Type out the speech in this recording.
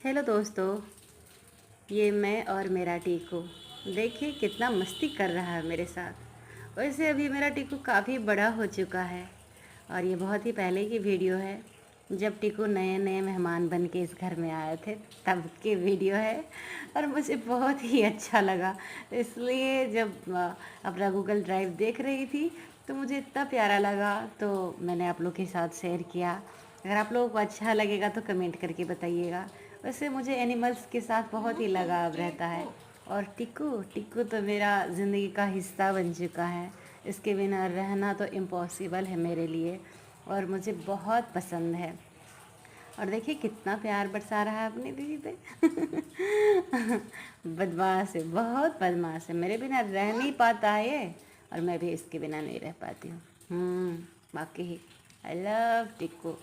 Hello दोस्तों, ये मैं और मेरा टीकू। देखिए कितना मस्ती कर रहा है मेरे साथ। वैसे अभी मेरा टीकू काफ़ी बड़ा हो चुका है और ये बहुत ही पहले की वीडियो है, जब टीकू नए नए मेहमान बन के इस घर में आए थे तब की वीडियो है। और मुझे बहुत ही अच्छा लगा, इसलिए जब अपना गूगल ड्राइव देख रही थी तो मुझे इतना प्यारा लगा, तो मैंने आप लोग के साथ शेयर किया। अगर आप लोगों को अच्छा लगेगा तो कमेंट करके बताइएगा। वैसे मुझे एनिमल्स के साथ बहुत ही लगाव रहता है और टिक्कू टिक्कू तो मेरा ज़िंदगी का हिस्सा बन चुका है। इसके बिना रहना तो इम्पॉसिबल है मेरे लिए और मुझे बहुत पसंद है। और देखिए कितना प्यार बरसा रहा है अपनी दीदी पे। बदमाश है, बहुत बदमाश है, मेरे बिना रह नहीं पाता है ये और मैं भी इसके बिना नहीं रह पाती हूँ। बाकी आई लव टिक्कू।